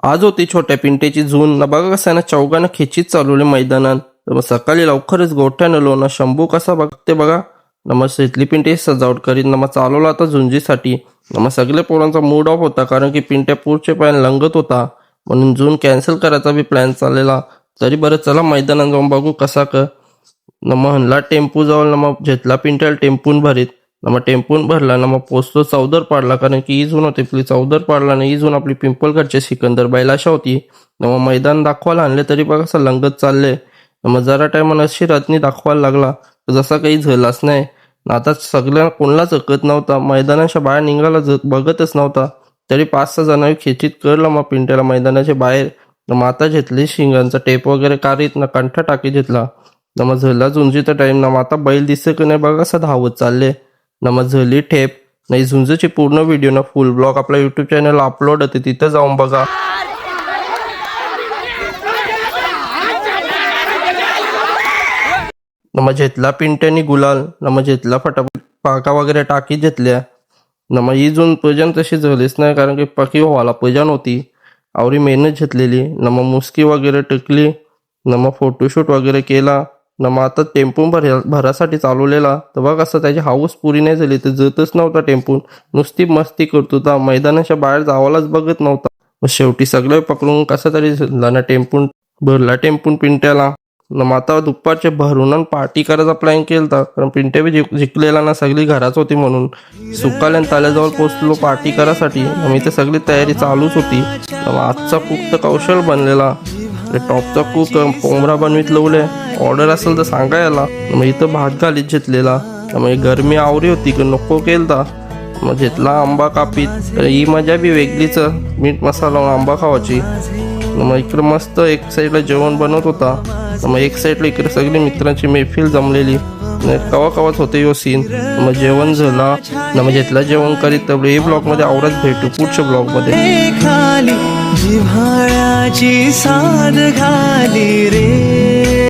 आज होती छोट्या पिंट्याची जून ना बघा कसं ना चौघानं खेचीत चालवले मैदानात. तर मग सकाळी लवकरच गोठ्यानं लो ना शंभू कसा बघते बघा. ना मग शेतली पिंटे सजावट करीत ना मग चालवला आता झुंजीसाठी. ना मग सगळे पोरांचा मूड ऑफ होता कारण की पिंट्या पुढचे प्लॅन लंगत होता म्हणून जून कॅन्सल करायचा बी प्लॅन चाललेला. तरी बरं चला मैदानात जाऊन बघू कसा न मग हनला टेम्पो जवळ न मग घेतला पिंट्याला टेम्पून भरीत. न मग टेम्पून भरला ना मग पोचतो चौदर पाडला कारण की इजून होती आपली चौदर पाडला ना इजून आपली पिंपलकडचे सिकंदर बैलाशा होती. न मग मैदान दाखवायला आणले तरी बघा असं लंगत चालले. मग जरा टायमानं अशी रत्नी दाखवायला लागला जसा काही झालाच नाही. आता सगळ्या कोणालाच ऐकत नव्हता मैदानाच्या बाहेर निघाला बघतच नव्हता. तरी 5-6 जणांनी खेचीत करलं मग पिंट्याला मैदानाच्या बाहेर. मग आता घेतली शिंगांचा टेप वगैरे काढीत ना कंठा टाकी घेतला. न मग झला झुंजीचा टाइम ना मग आता बैल दिसते की नाही बघा असं धावत चालले. न मग झली ठेप नाही झुंजची पूर्ण व्हिडिओ ना फुल ब्लॉग आपल्या युट्यूब चॅनल अपलोड होते तिथं जाऊन बघा. न मग घेतला पिंट्यानी गुलाल न मग घेतला फटाफट पाका वगैरे टाकी घेतल्या. न मग ही जून पूजन तशी झालीच नाही कारण की पकी व्हायला पूजन होती. आवरी मेहनत घेतलेली. न मग मुस्की वगैरे टिकली. न मग फोटोशूट वगैरे केला. न मग आता टेम्पून भरासाठी चालवलेला तर बघ असं त्याची हाऊस पुरी नाही झाली तर जतच नव्हता टेम्पून. नुसती मस्ती करत होता मैदानाच्या बाहेर जावालाच बघत नव्हता. मग शेवटी सगळे पकडून कसं तरी झाला ना टेम्पून भरला टेम्पून पिंट्याला. न मग आता दुपारचे भरून पार्टी करायचा प्लॅन केलता कारण पिंट्या बी जिंकलेला ना सगळी घराच होती म्हणून. सुकाल्यान ताल्याजवळ पोचलो पार्टी करायसाठी. मी तर सगळी तयारी चालूच होती. आजचा कुक तर कौशल बनलेला. टॉपचा कुक कोंबडा बनवीत लवले ऑर्डर असेल तर सांगा याला. मग इथं भात घालीत घेतलेला. मग गरमी आवरी होती की नको केलता. मग घेतला आंबा कापीत तर ही मजा बी वेगळीच मीठ मसाला आंबा खावाची. मग इकडं मस्त एक साईडला जेवण बनवत होता. मग एक साईडला इकडे सगळी मित्रांची मैफिल जमलेली. कवा कवाच होते यो सीन. मग जेवण झाला ना मग घेतला जेवण करीत तर हे ब्लॉगमध्ये आवरच भेटू पुढच्या ब्लॉगमध्ये. जिव्हाळ्याची साद घाली रे.